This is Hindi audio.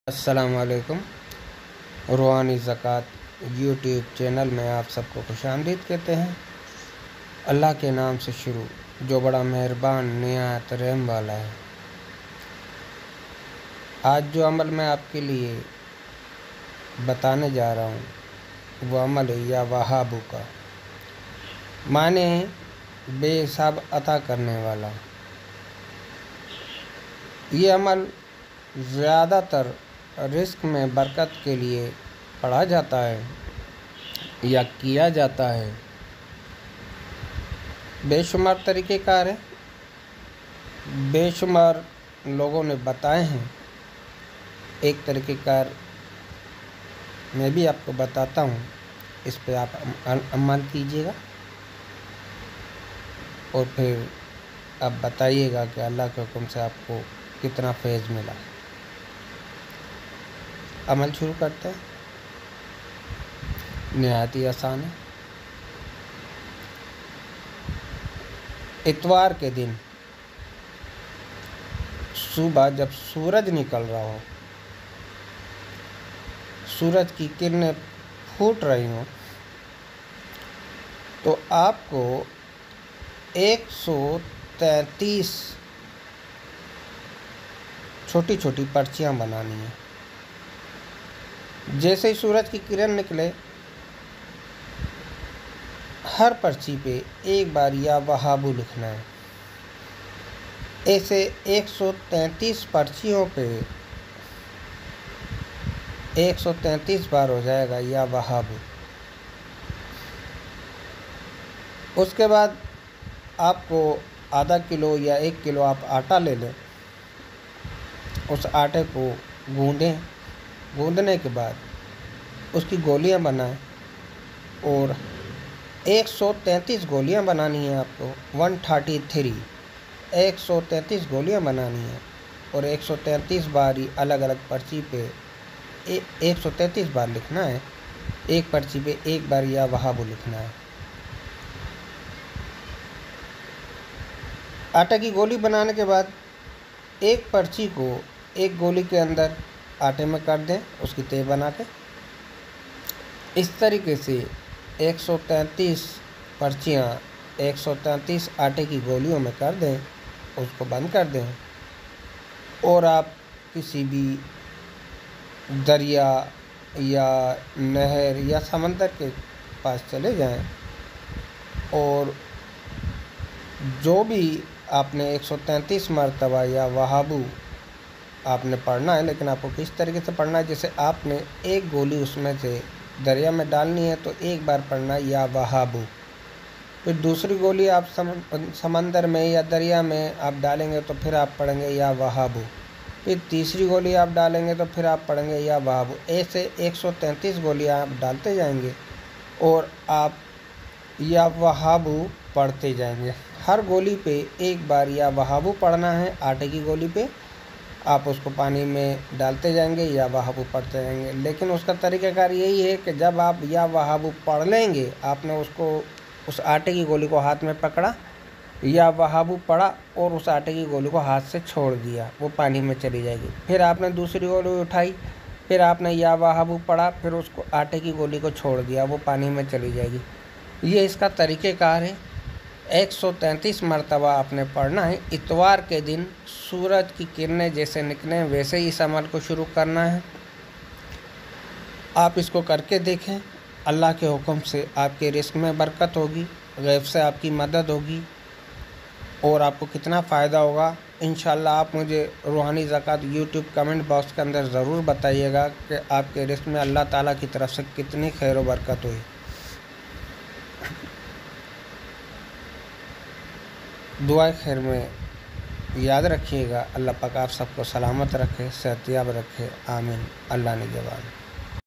अस्सलामुअलैकुम। रूहानी ज़कात यूट्यूब चैनल में आप सबको खुशामदीद कहते हैं। अल्लाह के नाम से शुरू जो बड़ा मेहरबान निहायत रहम वाला है। आज जो अमल मैं आपके लिए बताने जा रहा हूँ वो अमल है या वहाबू का, माने बेहिसाब अता करने वाला। ये अमल ज़्यादातर रिस्क में बरकत के लिए पढ़ा जाता है या किया जाता है। बेशुमार तरीक़ेकार है, बेशुमार लोगों ने बताए हैं। एक तरीक़ेकार मैं भी आपको बताता हूँ, इस पे आप अमल कीजिएगा और फिर आप बताइएगा कि अल्लाह के हुक्म से आपको कितना फैज़ मिला। अमल शुरू करते हैं। निहायत ही आसान है। इतवार के दिन सुबह जब सूरज निकल रहा हो, सूरज की किरणें फूट रही हों, तो आपको 133 छोटी छोटी पर्चियाँ बनानी है। जैसे ही सूरज की किरण निकले, हर पर्ची पे एक बार या वहाबू लिखना है। ऐसे 133 पर्चियों पे 133 बार हो जाएगा या वहाबू। उसके बाद आपको आधा किलो या 1 किलो आप आटा ले लें। उस आटे को गूँधें। गूँधने के बाद उसकी गोलियां बनाएं और 133 गोलियां बनानी है आपको। 133 गोलियां बनानी है और 133 बार ही अलग अलग पर्ची पे 133 बार लिखना है। एक पर्ची पे एक बार या वहाबू लिखना है। आटे की गोली बनाने के बाद एक पर्ची को एक गोली के अंदर आटे में कर दें, उसकी तह बना के। इस तरीके से 133 पर्चियाँ 133 आटे की गोलियों में कर दें, उसको बंद कर दें और आप किसी भी दरिया या नहर या समंदर के पास चले जाएं और जो भी आपने 133 मरतबा या वहाबू आपने पढ़ना है, लेकिन आपको किस तरीके से पढ़ना है, जैसे आपने एक गोली उसमें से दरिया में डालनी है तो एक बार पढ़ना या वहाबू। फिर दूसरी गोली आप समंदर में या दरिया में आप डालेंगे तो फिर आप पढ़ेंगे या वहाबू। फिर तीसरी गोली आप डालेंगे तो फिर आप पढ़ेंगे या वहाबू। ऐसे 133 गोलियां आप डालते जाएंगे और आप या वहाबू पढ़ते जाएंगे। हर गोली पे एक बार या वहाबू पढ़ना है। आटे की गोली पे आप उसको पानी में डालते जाएंगे या वहाबू पढ़ते जाएंगे। लेकिन उसका तरीक़ाकार यही है कि जब आप या वहाबू पढ़ लेंगे, आपने उसको उस आटे की गोली को हाथ में पकड़ा, या वहाबू पढ़ा और उस आटे की गोली को हाथ से छोड़ दिया, वो पानी में चली जाएगी। फिर आपने दूसरी गोली उठाई, फिर आपने या वहाबू पढ़ा, फिर उसको आटे की गोली को छोड़ दिया, वो पानी में चली जाएगी। ये इसका तरीक़ेकार है। 133 मरतबा आपने पढ़ना है। इतवार के दिन सूरज की किरणें जैसे निकलें वैसे ही इस अमल को शुरू करना है। आप इसको करके देखें। अल्लाह के हुक्म से आपके रिस्क में बरकत होगी, गैब से आपकी मदद होगी और आपको कितना फ़ायदा होगा इंशाअल्लाह आप मुझे रूहानी ज़कात यूट्यूब कमेंट बॉक्स के अंदर ज़रूर बताइएगा कि आपके रिस्क में अल्लाह ताला की तरफ से कितनी खैर व बरकत हुई। दुआ खैर में याद रखिएगा। अल्लाह पाक आप सबको सलामत रखे, सेहतियाब रखे। आमीन। अल्लाह निगहबान।